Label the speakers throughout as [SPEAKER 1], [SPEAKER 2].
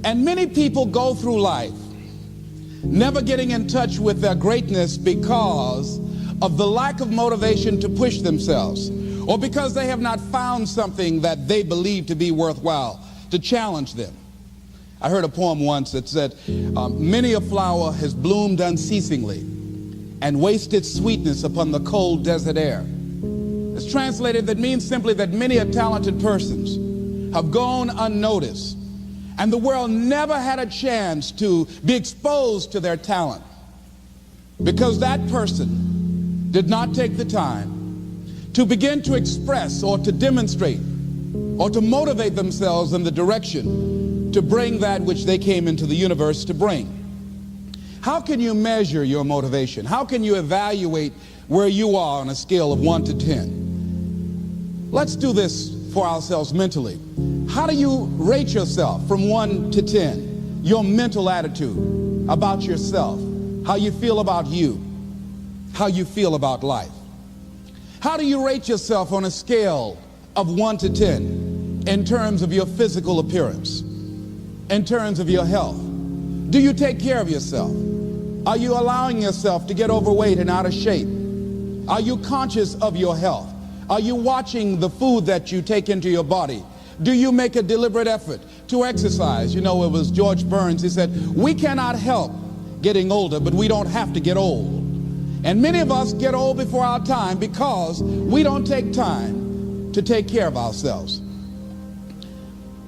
[SPEAKER 1] And many people go through life never getting in touch with their greatness because of the lack of motivation to push themselves, or because they have not found something that they believe to be worthwhile to challenge them. I heard a poem once that said, many a flower has bloomed unceasingly and wasted sweetness upon the cold desert air. It's translated, that means simply that many a talented persons have gone unnoticed, and the world never had a chance to be exposed to their talent because that person did not take the time to begin to express or to demonstrate or to motivate themselves in the direction to bring that which they came into the universe to bring. How can you measure your motivation? How can you evaluate where you are on a scale of 1 to 10? Let's do this for ourselves mentally. How do you rate yourself from 1 to 10? Your mental attitude about yourself, how you feel about you, how you feel about life. How do you rate yourself on a scale of 1 to 10 in terms of your physical appearance, in terms of your health? Do you take care of yourself? Are you allowing yourself to get overweight and out of shape? Are you conscious of your health? Are you watching the food that you take into your body? Do you make a deliberate effort to exercise? You know, it was George Burns, he said, we cannot help getting older, but we don't have to get old. And many of us get old before our time because we don't take time to take care of ourselves.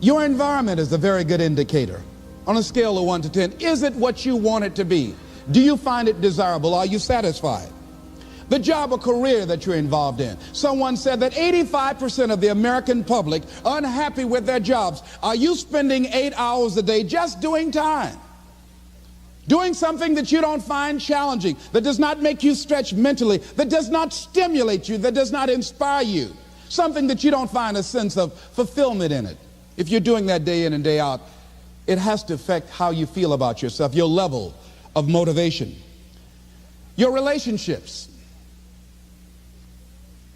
[SPEAKER 1] Your environment is a very good indicator. On a scale of 1 to 10, is it what you want it to be? Do you find it desirable? Are you satisfied? The job or career that you're involved in. Someone said that 85% of the American public are unhappy with their jobs. Are you spending 8 hours a day just doing time? Doing something that you don't find challenging, that does not make you stretch mentally, that does not stimulate you, that does not inspire you. Something that you don't find a sense of fulfillment in it. If you're doing that day in and day out, it has to affect how you feel about yourself, your level of motivation. Your relationships.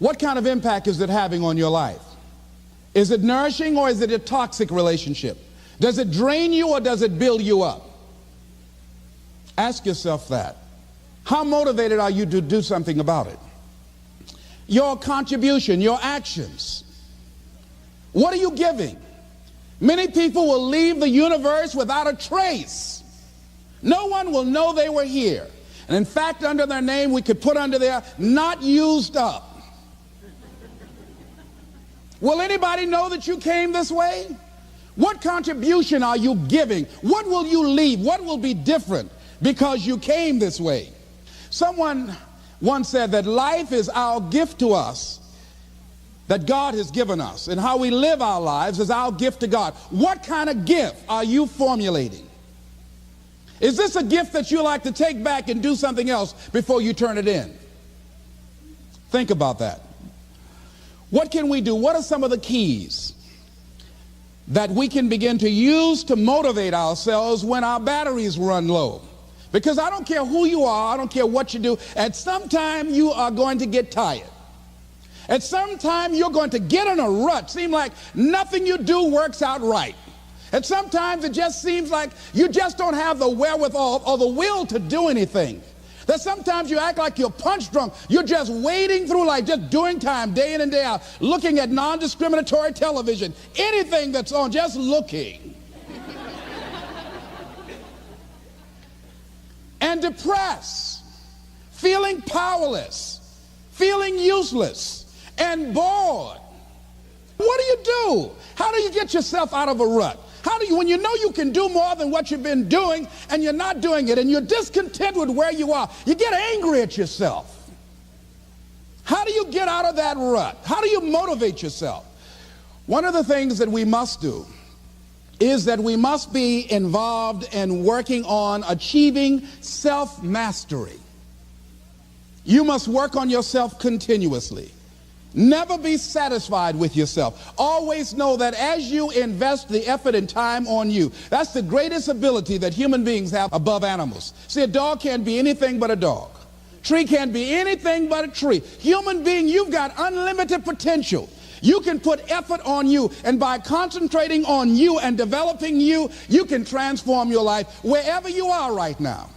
[SPEAKER 1] What kind of impact is it having on your life? Is it nourishing or is it a toxic relationship? Does it drain you or does it build you up? Ask yourself that. How motivated are you to do something about it? Your contribution, your actions. What are you giving? Many people will leave the universe without a trace. No one will know they were here. And in fact, under their name, we could put under there, not used up. Will anybody know that you came this way? What contribution are you giving? What will you leave? What will be different because you came this way? Someone once said that life is our gift to us that God has given us, and how we live our lives is our gift to God. What kind of gift are you formulating? Is this a gift that you like to take back and do something else before you turn it in? Think about that. What can we do? What are some of the keys that we can begin to use to motivate ourselves when our batteries run low? Because I don't care who you are, I don't care what you do, at some time you are going to get tired. At some time you're going to get in a rut. Seem like nothing you do works out right. And sometimes it just seems like you just don't have the wherewithal or the will to do anything. That sometimes you act like you're punch drunk. You're just wading through life, just doing time day in and day out, looking at non-discriminatory television, anything that's on, just looking. And depressed, feeling powerless, feeling useless, and bored. What do you do? How do you get yourself out of a rut? How do you, when you know you can do more than what you've been doing and you're not doing it and you're discontent with where you are, you get angry at yourself. How do you get out of that rut? How do you motivate yourself? One of the things that we must do is that we must be involved in working on achieving self-mastery. You must work on yourself continuously. Never be satisfied with yourself. Always know that as you invest the effort and time on you, that's the greatest ability that human beings have above animals. See, a dog can't be anything but a dog. Tree can't be anything but a tree. Human being, you've got unlimited potential. You can put effort on you, and by concentrating on you and developing you, you can transform your life wherever you are right now.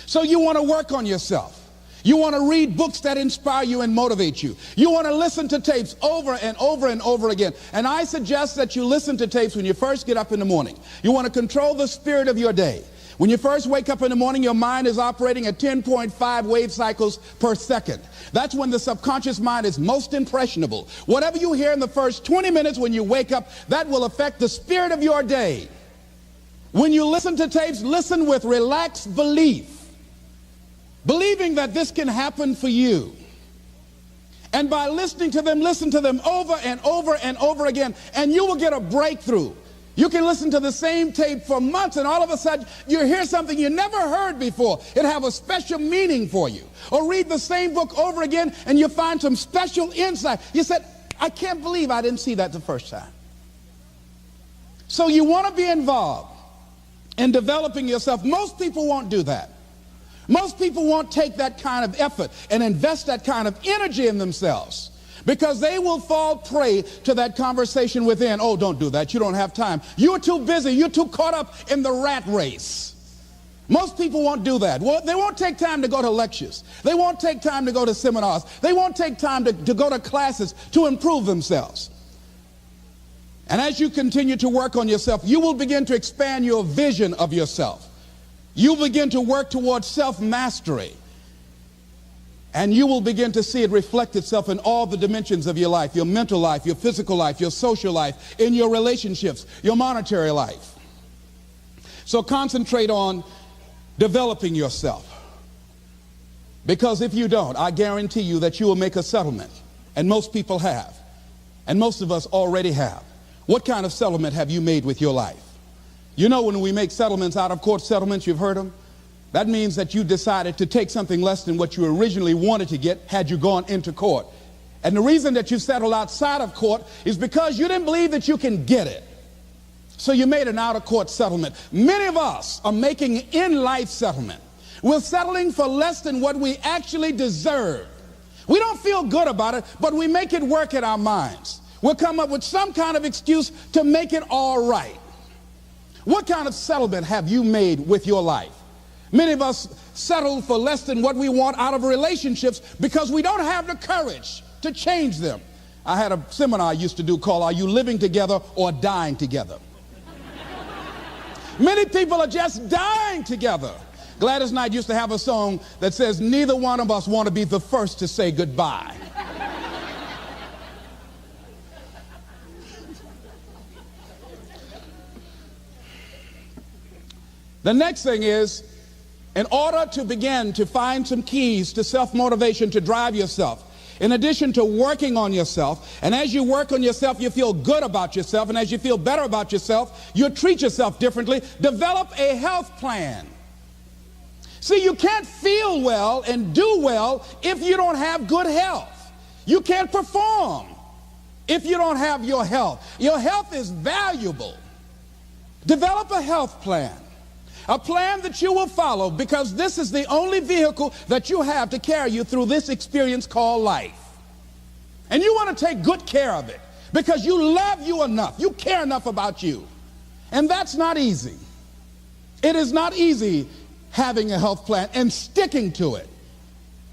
[SPEAKER 1] So you want to work on yourself. You want to read books that inspire you and motivate you. You want to listen to tapes over and over and over again. And I suggest that you listen to tapes when you first get up in the morning. You want to control the spirit of your day. When you first wake up in the morning, your mind is operating at 10.5 wave cycles per second. That's when the subconscious mind is most impressionable. Whatever you hear in the first 20 minutes when you wake up, that will affect the spirit of your day. When you listen to tapes, listen with relaxed belief, believing that this can happen for you. And by listening to them, listen to them over and over and over again, and you will get a breakthrough. You can listen to the same tape for months, and all of a sudden you hear something you never heard before. It have a special meaning for you. Or read the same book over again, and you find some special insight. You said, I can't believe I didn't see that the first time. So you want to be involved in developing yourself. Most people won't do that. Most people won't take that kind of effort and invest that kind of energy in themselves, because they will fall prey to that conversation within. Oh, don't do that. You don't have time. You're too busy. You're too caught up in the rat race. Most people won't do that. Well, they won't take time to go to lectures. They won't take time to go to seminars. They won't take time to go to classes to improve themselves. And as you continue to work on yourself, you will begin to expand your vision of yourself. You begin to work towards self-mastery. And you will begin to see it reflect itself in all the dimensions of your life, your mental life, your physical life, your social life, in your relationships, your monetary life. So concentrate on developing yourself. Because if you don't, I guarantee you that you will make a settlement. And most people have. And most of us already have. What kind of settlement have you made with your life? You know, when we make settlements, out of court settlements, you've heard them. That means that you decided to take something less than what you originally wanted to get had you gone into court. And the reason that you settled outside of court is because you didn't believe that you can get it. So you made an out-of-court settlement. Many of us are making in-life settlement. We're settling for less than what we actually deserve. We don't feel good about it, but we make it work in our minds. We'll come up with some kind of excuse to make it all right. What kind of settlement have you made with your life? Many of us settle for less than what we want out of relationships because we don't have the courage to change them. I had a seminar I used to do called Are You Living Together or Dying Together? Many people are just dying together. Gladys Knight used to have a song that says, neither one of us want to be the first to say goodbye. The next thing is, in order to begin to find some keys to self-motivation to drive yourself, in addition to working on yourself, and as you work on yourself, you feel good about yourself, and as you feel better about yourself, you treat yourself differently. Develop a health plan. See, you can't feel well and do well if you don't have good health. You can't perform if you don't have your health. Your health is valuable. Develop a health plan. A plan that you will follow, because this is the only vehicle that you have to carry you through this experience called life. And you want to take good care of it because you love you enough. You care enough about you. And that's not easy. It is not easy having a health plan and sticking to it.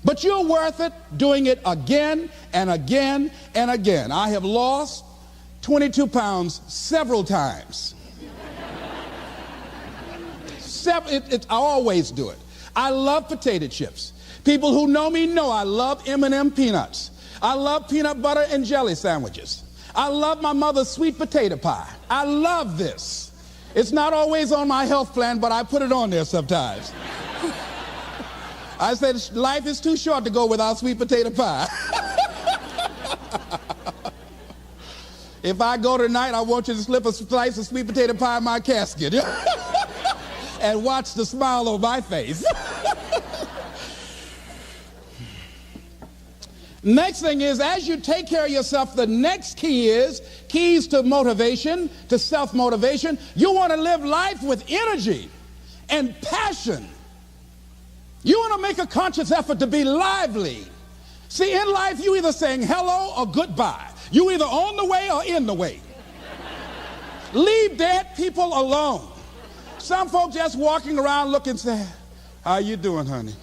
[SPEAKER 1] But you're worth it doing it again and again and again. I have lost 22 pounds several times. I always do it. I love potato chips. People who know me know I love M&M peanuts. I love peanut butter and jelly sandwiches. I love my mother's sweet potato pie. I love this. It's not always on my health plan, but I put it on there sometimes. I said life is too short to go without sweet potato pie. If I go tonight, I want you to slip a slice of sweet potato pie in my casket. And watch the smile on my face. Next thing is, as you take care of yourself, the next key is keys to motivation, to self-motivation. You want to live life with energy and passion. You want to make a conscious effort to be lively. See, in life, you either saying hello or goodbye. You either on the way or in the way. Leave dead people alone. Some folks just walking around looking sad. How you doing, honey?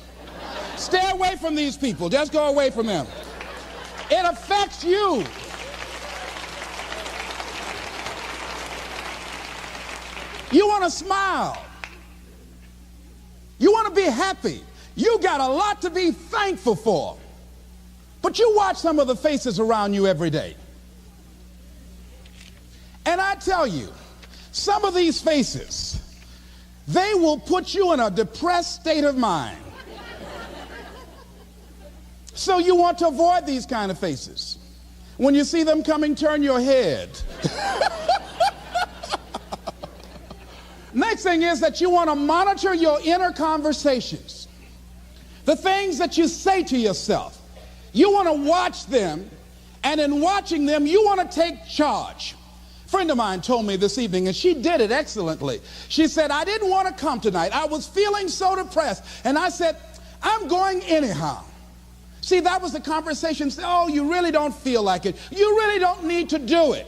[SPEAKER 1] Stay away from these people. Just go away from them. It affects you. You want to smile. You want to be happy. You got a lot to be thankful for. But you watch some of the faces around you every day. And I tell you, some of these faces, they will put you in a depressed state of mind. So you want to avoid these kind of faces. When you see them coming, turn your head. Next thing is that you want to monitor your inner conversations. The things that you say to yourself. You want to watch them, and in watching them, you want to take charge. A friend of mine told me this evening, and she did it excellently. She said, I didn't want to come tonight. I was feeling so depressed. And I said, I'm going anyhow. See, that was the conversation. Oh, you really don't feel like it. You really don't need to do it.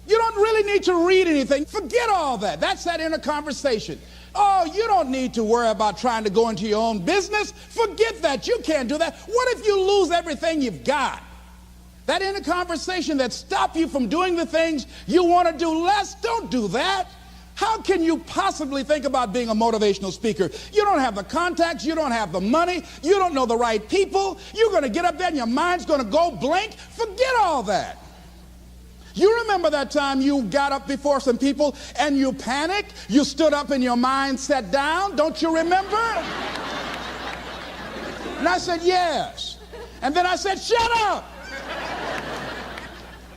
[SPEAKER 1] You don't really need to read anything. Forget all that. That's that inner conversation. Oh, you don't need to worry about trying to go into your own business. Forget that. You can't do that. What if you lose everything you've got? That inner conversation that stops you from doing the things you want to do less, don't do that. How can you possibly think about being a motivational speaker? You don't have the contacts. You don't have the money. You don't know the right people. You're going to get up there and your mind's going to go blank. Forget all that. You remember that time you got up before some people and you panicked? You stood up and your mind sat down? Don't you remember? And I said, yes. And then I said, shut up.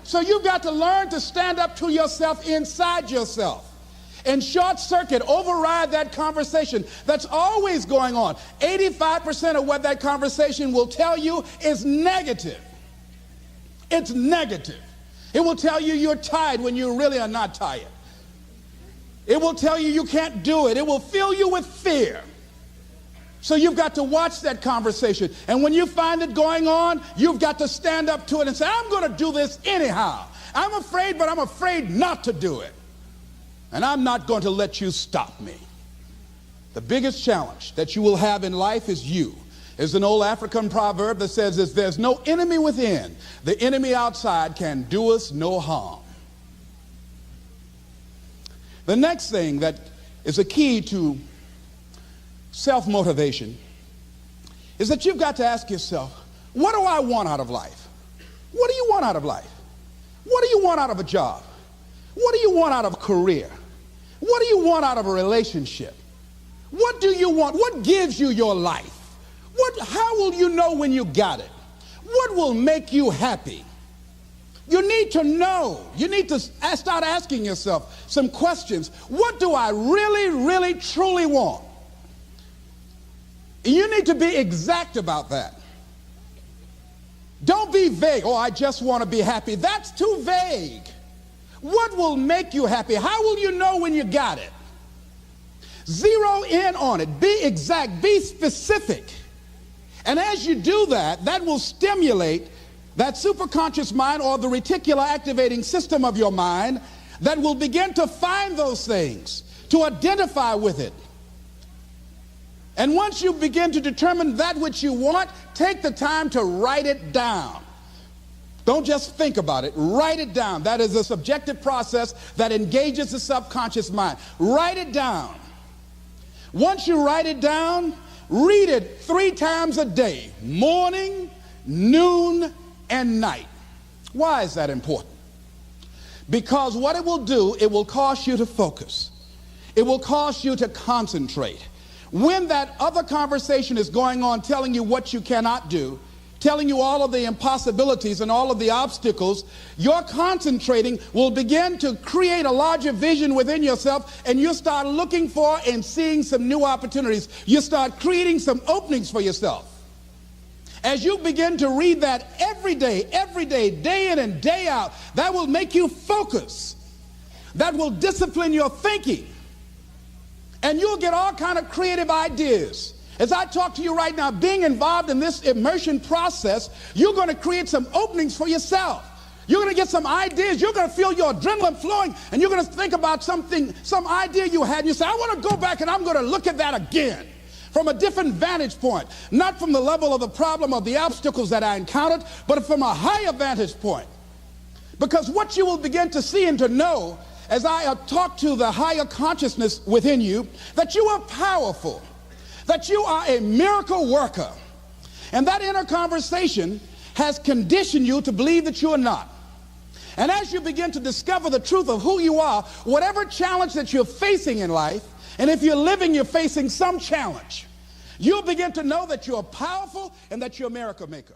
[SPEAKER 1] So you've got to learn to stand up to yourself inside yourself and short circuit, override that conversation that's always going on. 85% of what that conversation will tell you is negative. It's negative. It will tell you you're tired when you really are not tired. It will tell you you can't do it. It will fill you with fear. So you've got to watch that conversation. And when you find it going on, you've got to stand up to it and say, I'm going to do this anyhow. I'm afraid, but I'm afraid not to do it. And I'm not going to let you stop me. The biggest challenge that you will have in life is you. There's an old African proverb that says this: there's no enemy within. The enemy outside can do us no harm. The next thing that is a key to self-motivation is that you've got to ask yourself, what do I want out of life? What do you want out of life? What do you want out of a job? What do you want out of a career? What do you want out of a relationship? What do you want? What gives you your life? How will you know when you got it? What will make you happy? You need to know. You need to start asking yourself some questions. What do I really, really, truly want? You need to be exact about that. Don't be vague. Oh, I just want to be happy. That's too vague. What will make you happy? How will you know when you got it? Zero in on it. Be exact. Be specific. And as you do that, that will stimulate that superconscious mind, or the reticular activating system of your mind, that will begin to find those things, to identify with it. And once you begin to determine that which you want, take the time to write it down. Don't just think about it. Write it down. That is a subjective process that engages the subconscious mind. Write it down. Once you write it down, read it 3 times a day, morning, noon, and night. Why is that important? Because what it will do, it will cause you to focus. It will cause you to concentrate. When that other conversation is going on telling you what you cannot do, telling you all of the impossibilities and all of the obstacles, your concentrating will begin to create a larger vision within yourself, and you'll start looking for and seeing some new opportunities. You start creating some openings for yourself. As you begin to read that every day, day in and day out, that will make you focus. That will discipline your thinking. And you'll get all kind of creative ideas. As I talk to you right now, being involved in this immersion process, you're going to create some openings for yourself. You're going to get some ideas. You're going to feel your adrenaline flowing, and you're going to think about something, some idea you had, and you say, I want to go back and I'm going to look at that again from a different vantage point, not from the level of the problem or the obstacles that I encountered, but from a higher vantage point. Because what you will begin to see and to know as I talk to the higher consciousness within you, that you are powerful, that you are a miracle worker. And that inner conversation has conditioned you to believe that you are not. And as you begin to discover the truth of who you are, whatever challenge that you're facing in life, and if you're living, you're facing some challenge, you'll begin to know that you're powerful and that you're a miracle maker.